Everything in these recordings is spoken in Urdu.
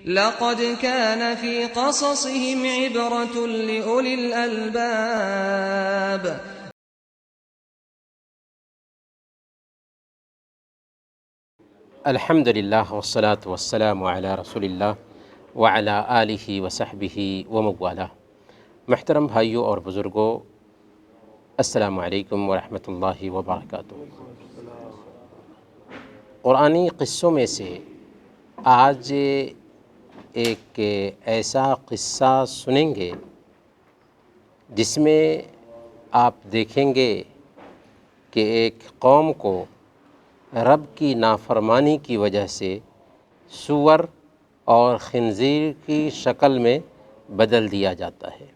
لقد كان في قصصهم عبرة لأولي الألباب. الحمدللہ والصلاة والسلام علی رسول اللہ وعلی آلہ وصحبہ وموالہ۔ محترم بھائیوں اور بزرگوں، السلام علیکم ورحمۃ اللہ وبرکاتہ۔ قرآنی قصوں میں سے آج ایک ایسا قصہ سنیں گے جس میں آپ دیکھیں گے کہ ایک قوم کو رب کی نافرمانی کی وجہ سے سور اور خنزیر کی شکل میں بدل دیا جاتا ہے۔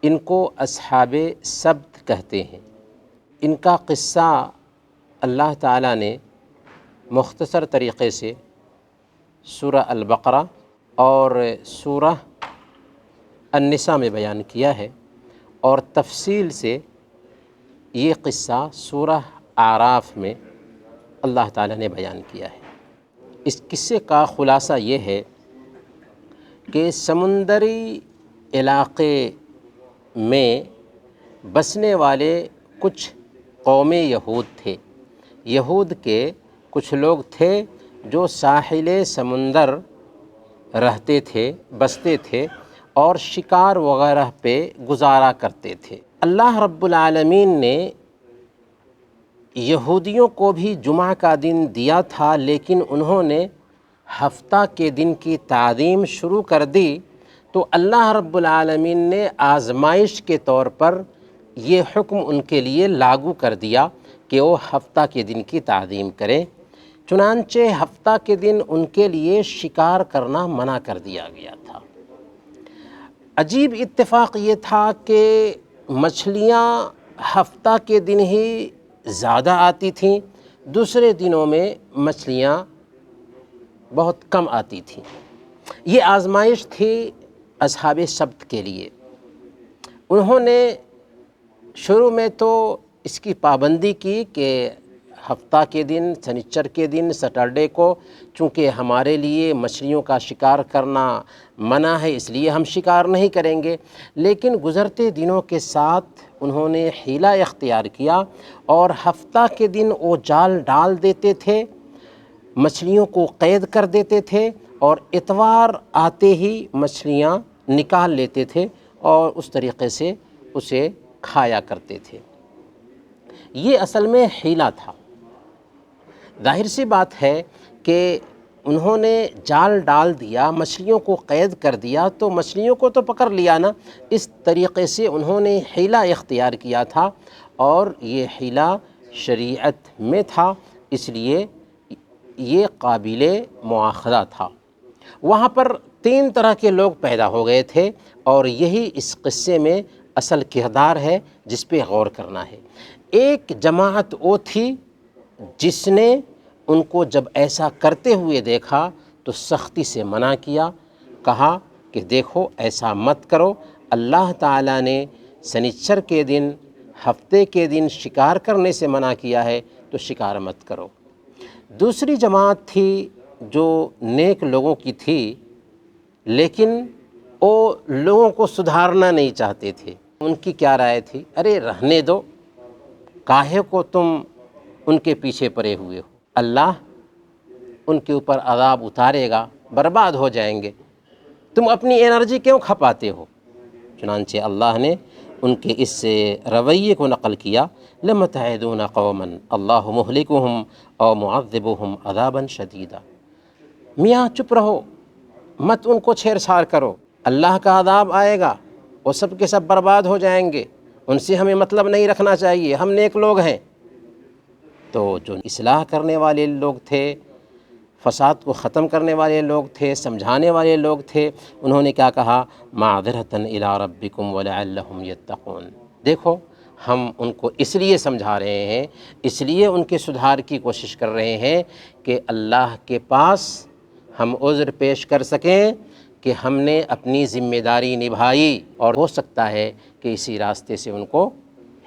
ان کو اصحاب سبت کہتے ہیں۔ ان کا قصہ اللہ تعالیٰ نے مختصر طریقے سے سورہ البقرہ اور سورہ النساء میں بیان کیا ہے، اور تفصیل سے یہ قصہ سورہ اعراف میں اللہ تعالیٰ نے بیان کیا ہے۔ اس قصے کا خلاصہ یہ ہے کہ سمندری علاقے میں بسنے والے کچھ قوم یہود تھے۔ یہود کے کچھ لوگ تھے جو ساحل سمندر رہتے تھے، بستے تھے اور شکار وغیرہ پہ گزارا کرتے تھے۔ اللہ رب العالمین نے یہودیوں کو بھی جمعہ کا دن دیا تھا، لیکن انہوں نے ہفتہ کے دن کی تعظیم شروع کر دی، تو اللہ رب العالمین نے آزمائش کے طور پر یہ حکم ان کے لیے لاگو کر دیا کہ وہ ہفتہ کے دن کی تعظیم کریں۔ چنانچہ ہفتہ کے دن ان کے لیے شکار کرنا منع کر دیا گیا تھا۔ عجیب اتفاق یہ تھا کہ مچھلیاں ہفتہ کے دن ہی زیادہ آتی تھیں، دوسرے دنوں میں مچھلیاں بہت کم آتی تھیں۔ یہ آزمائش تھی اصحاب سبت کے لیے۔ انہوں نے شروع میں تو اس کی پابندی کی کہ ہفتہ کے دن، سنیچر کے دن، سیٹرڈے کو چونکہ ہمارے لیے مچھلیوں کا شکار کرنا منع ہے، اس لیے ہم شکار نہیں کریں گے۔ لیکن گزرتے دنوں کے ساتھ انہوں نے حیلہ اختیار کیا اور ہفتہ کے دن وہ جال ڈال دیتے تھے، مچھلیوں کو قید کر دیتے تھے، اور اتوار آتے ہی مچھلیاں نکال لیتے تھے اور اس طریقے سے اسے کھایا کرتے تھے۔ یہ اصل میں حیلہ تھا۔ ظاہر سی بات ہے کہ انہوں نے جال ڈال دیا، مچھلیوں کو قید کر دیا، تو مچھلیوں کو تو پکڑ لیا نا۔ اس طریقے سے انہوں نے حیلہ اختیار کیا تھا، اور یہ حیلہ شریعت میں تھا، اس لیے یہ قابل مواخذہ تھا۔ وہاں پر 3 طرح کے لوگ پیدا ہو گئے تھے، اور یہی اس قصے میں اصل کردار ہے جس پہ غور کرنا ہے۔ ایک جماعت وہ تھی جس نے ان کو جب ایسا کرتے ہوئے دیکھا تو سختی سے منع کیا، کہا کہ دیکھو ایسا مت کرو، اللہ تعالیٰ نے سنیچر کے دن، ہفتے کے دن شکار کرنے سے منع کیا ہے، تو شکار مت کرو۔ دوسری جماعت تھی جو نیک لوگوں کی تھی، لیکن وہ لوگوں کو سدھارنا نہیں چاہتے تھے۔ ان کی کیا رائے تھی؟ ارے رہنے دو، کاہے کو تم ان کے پیچھے پڑے ہوئے ہو، اللہ ان کے اوپر عذاب اتارے گا، برباد ہو جائیں گے، تم اپنی انرجی کیوں کھپاتے ہو؟ چنانچہ اللہ نے ان کے اس رویے کو نقل کیا، لَمَ تَعِدُونَ قَوْمًا اللَّهُ مُهْلِكُهُمْ أَوْ مُعَذِّبُهُمْ عَذَابًا شَدِيدًا۔ میاں چپ رہو، مت ان کو چھیڑ چھاڑ کرو، اللہ کا عذاب آئے گا، وہ سب کے سب برباد ہو جائیں گے، ان سے ہمیں مطلب نہیں رکھنا چاہیے، ہم نیک لوگ ہیں۔ تو جو اصلاح کرنے والے لوگ تھے، فساد کو ختم کرنے والے لوگ تھے، سمجھانے والے لوگ تھے، انہوں نے کیا کہا؟ معذرۃ الی ربکم ولعلہم یتقون۔ دیکھو ہم ان کو اس لیے سمجھا رہے ہیں، اس لیے ان کے سدھار کی کوشش کر رہے ہیں کہ اللہ کے پاس ہم عذر پیش کر سکیں کہ ہم نے اپنی ذمہ داری نبھائی، اور ہو سکتا ہے کہ اسی راستے سے ان کو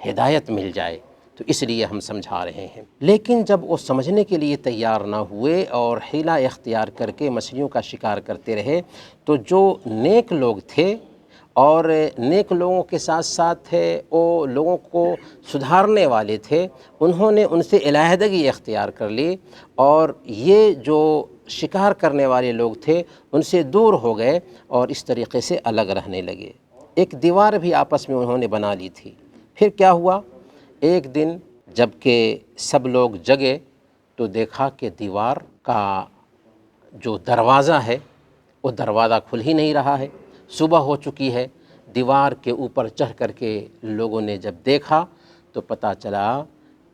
ہدایت مل جائے۔ تو اس لیے ہم سمجھا رہے ہیں۔ لیکن جب وہ سمجھنے کے لیے تیار نہ ہوئے اور حیلہ اختیار کر کے مچھلیوں کا شکار کرتے رہے، تو جو نیک لوگ تھے اور نیک لوگوں کے ساتھ ساتھ وہ لوگوں کو سدھارنے والے تھے، انہوں نے ان سے علیحدگی اختیار کر لی اور یہ جو شکار کرنے والے لوگ تھے ان سے دور ہو گئے اور اس طریقے سے الگ رہنے لگے۔ ایک دیوار بھی آپس میں انہوں نے بنا لی تھی۔ پھر کیا ہوا؟ ایک دن جب کہ سب لوگ جگے تو دیکھا کہ دیوار کا جو دروازہ ہے وہ دروازہ کھل ہی نہیں رہا ہے، صبح ہو چکی ہے۔ دیوار کے اوپر چڑھ کر کے لوگوں نے جب دیکھا تو پتہ چلا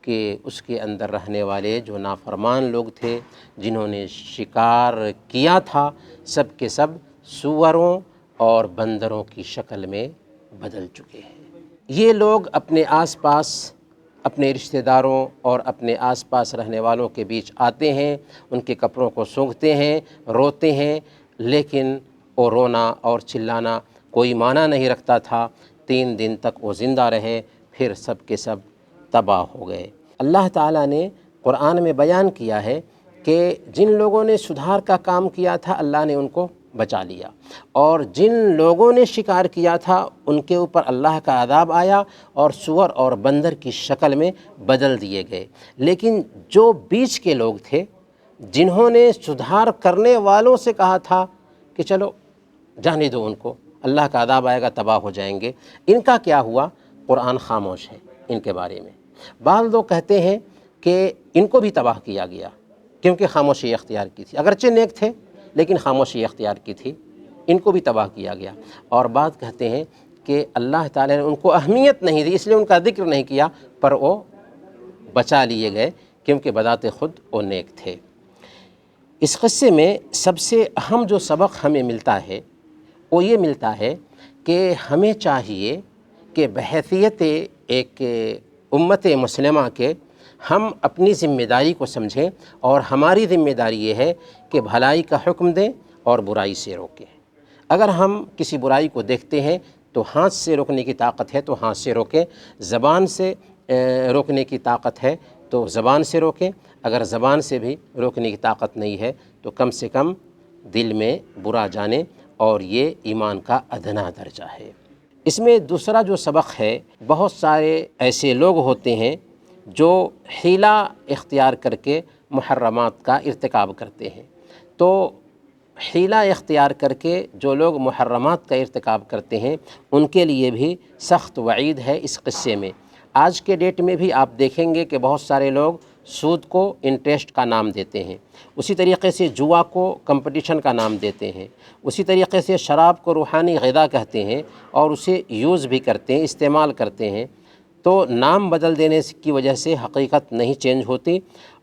کہ اس کے اندر رہنے والے جو نافرمان لوگ تھے، جنہوں نے شکار کیا تھا، سب کے سب سوروں اور بندروں کی شکل میں بدل چکے ہیں۔ یہ لوگ اپنے آس پاس اپنے رشتہ داروں اور اپنے آس پاس رہنے والوں کے بیچ آتے ہیں، ان کے کپڑوں کو سونگھتے ہیں، روتے ہیں، لیکن وہ رونا اور چلانا کوئی معنی نہیں رکھتا تھا۔ 3 دن تک وہ زندہ رہے، پھر سب کے سب تباہ ہو گئے۔ اللہ تعالیٰ نے قرآن میں بیان کیا ہے کہ جن لوگوں نے سدھار کا کام کیا تھا اللہ نے ان کو بچا لیا، اور جن لوگوں نے شکار کیا تھا ان کے اوپر اللہ کا عذاب آیا اور سور اور بندر کی شکل میں بدل دیے گئے۔ لیکن جو بیچ کے لوگ تھے، جنہوں نے سدھار کرنے والوں سے کہا تھا کہ چلو جانے دو ان کو، اللہ کا عذاب آئے گا، تباہ ہو جائیں گے، ان کا کیا ہوا؟ قرآن خاموش ہے ان کے بارے میں۔ بعض لوگ کہتے ہیں کہ ان کو بھی تباہ کیا گیا کیونکہ خاموشی اختیار کی تھی، اگرچہ نیک تھے لیکن خاموشی اختیار کی تھی، ان کو بھی تباہ کیا گیا۔ اور بعض کہتے ہیں کہ اللہ تعالیٰ نے ان کو اہمیت نہیں دی، اس لیے ان کا ذکر نہیں کیا، پر وہ بچا لیے گئے کیونکہ بذات خود وہ نیک تھے۔ اس قصے میں سب سے اہم جو سبق ہمیں ملتا ہے وہ یہ ملتا ہے کہ ہمیں چاہیے کہ بحیثیت ایک امت مسلمہ کے ہم اپنی ذمہ داری کو سمجھیں، اور ہماری ذمہ داری یہ ہے کہ بھلائی کا حکم دیں اور برائی سے روکیں۔ اگر ہم کسی برائی کو دیکھتے ہیں تو ہاتھ سے روکنے کی طاقت ہے تو ہاتھ سے روکیں، زبان سے روکنے کی طاقت ہے تو زبان سے روکیں، اگر زبان سے بھی روکنے کی طاقت نہیں ہے تو کم سے کم دل میں برا جانیں، اور یہ ایمان کا ادنا درجہ ہے۔ اس میں دوسرا جو سبق ہے، بہت سارے ایسے لوگ ہوتے ہیں جو حیلہ اختیار کر کے محرمات کا ارتکاب کرتے ہیں۔ تو حیلہ اختیار کر کے جو لوگ محرمات کا ارتکاب کرتے ہیں ان کے لیے بھی سخت وعید ہے اس قصے میں۔ آج کے ڈیٹ میں بھی آپ دیکھیں گے کہ بہت سارے لوگ سود کو انٹرسٹ کا نام دیتے ہیں، اسی طریقے سے جوا کو کمپٹیشن کا نام دیتے ہیں، اسی طریقے سے شراب کو روحانی غذا کہتے ہیں اور اسے یوز بھی کرتے ہیں، استعمال کرتے ہیں۔ تو نام بدل دینے کی وجہ سے حقیقت نہیں چینج ہوتی،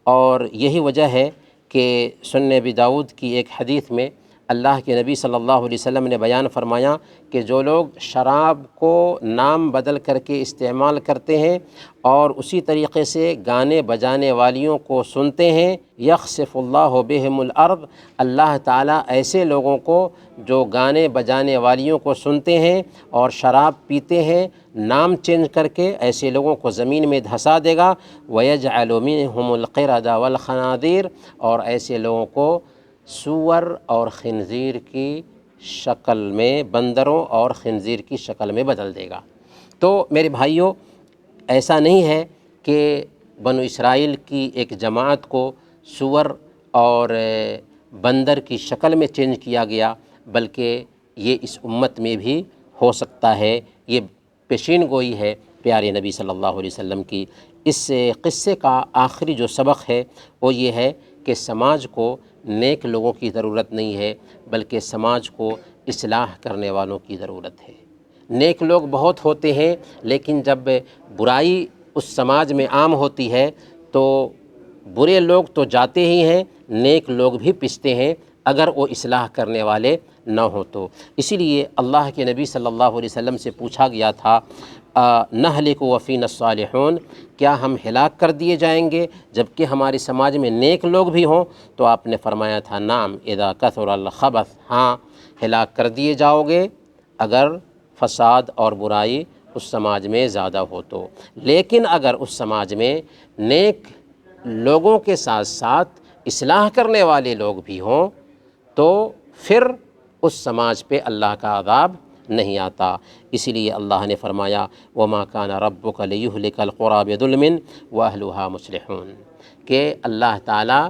اور یہی وجہ ہے کہ سنن ابی داؤد کی ایک حدیث میں اللہ کے نبی صلی اللہ علیہ وسلم نے بیان فرمایا کہ جو لوگ شراب کو نام بدل کر کے استعمال کرتے ہیں اور اسی طریقے سے گانے بجانے والیوں کو سنتے ہیں، یخسف اللہ بہم الارض، اللہ تعالیٰ ایسے لوگوں کو جو گانے بجانے والیوں کو سنتے ہیں اور شراب پیتے ہیں نام چینج کر کے، ایسے لوگوں کو زمین میں دھسا دے گا، وَيَجْعَلُ مِنْهُمُ الْقِرَدَ وَالْخَنَازِيرَ، اور ایسے لوگوں کو سور اور خنزیر کی شکل میں، بندروں اور خنزیر کی شکل میں بدل دے گا۔ تو میرے بھائیوں، ایسا نہیں ہے کہ بنو اسرائیل کی ایک جماعت کو سور اور بندر کی شکل میں چینج کیا گیا، بلکہ یہ اس امت میں بھی ہو سکتا ہے۔ یہ پیشین گوئی ہے پیارے نبی صلی اللہ علیہ وسلم کی۔ اس قصے کا آخری جو سبق ہے وہ یہ ہے کہ سماج کو نیک لوگوں کی ضرورت نہیں ہے، بلکہ سماج کو اصلاح کرنے والوں کی ضرورت ہے۔ نیک لوگ بہت ہوتے ہیں، لیکن جب برائی اس سماج میں عام ہوتی ہے تو برے لوگ تو جاتے ہی ہیں، نیک لوگ بھی پستے ہیں اگر وہ اصلاح کرنے والے نہ ہوں تو۔ اسی لیے اللہ کے نبی صلی اللہ علیہ وسلم سے پوچھا گیا تھا نہلک وفینا الصالحون، کیا ہم ہلاک کر دیے جائیں گے جبکہ ہمارے سماج میں نیک لوگ بھی ہوں؟ تو آپ نے فرمایا تھا نعم اذا کثر الخبث، ہاں ہلاک کر دیے جاؤ گے اگر فساد اور برائی اس سماج میں زیادہ ہو تو۔ لیکن اگر اس سماج میں نیک لوگوں کے ساتھ ساتھ اصلاح کرنے والے لوگ بھی ہوں تو پھر اس سماج پہ اللہ کا عذاب نہیں آتا۔ اسی لیے اللہ نے فرمایا وَمَا كَانَ رَبُّكَ لِيُهْلِكَ الْقُرَىٰ بِظُلْمٍ وَأَهْلُهَا مُصْلِحُونَ کہ اللہ تعالیٰ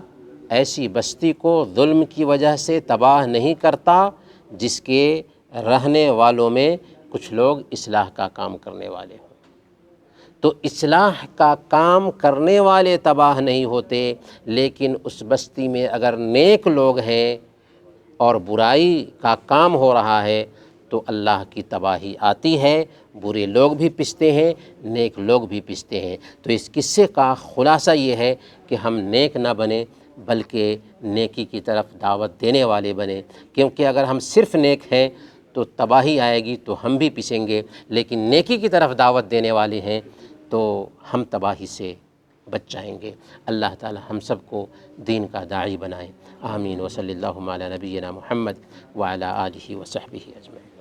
ایسی بستی کو ظلم کی وجہ سے تباہ نہیں کرتا جس کے رہنے والوں میں کچھ لوگ اصلاح کا کام کرنے والے ہوں۔ تو اصلاح کا کام کرنے والے تباہ نہیں ہوتے، لیکن اس بستی میں اگر نیک لوگ ہیں اور برائی کا کام ہو رہا ہے تو اللہ کی تباہی آتی ہے، برے لوگ بھی پستے ہیں، نیک لوگ بھی پستے ہیں۔ تو اس قصے کا خلاصہ یہ ہے کہ ہم نیک نہ بنیں بلکہ نیکی کی طرف دعوت دینے والے بنیں، کیونکہ اگر ہم صرف نیک ہیں تو تباہی آئے گی تو ہم بھی پسیں گے، لیکن نیکی کی طرف دعوت دینے والے ہیں تو ہم تباہی سے بچ جائیں گے۔ اللہ تعالی ہم سب کو دین کا داعی بنائے، آمین۔ وصلی اللہ علی نبینا محمد وعلی آلہ وصحبہ اجمعین۔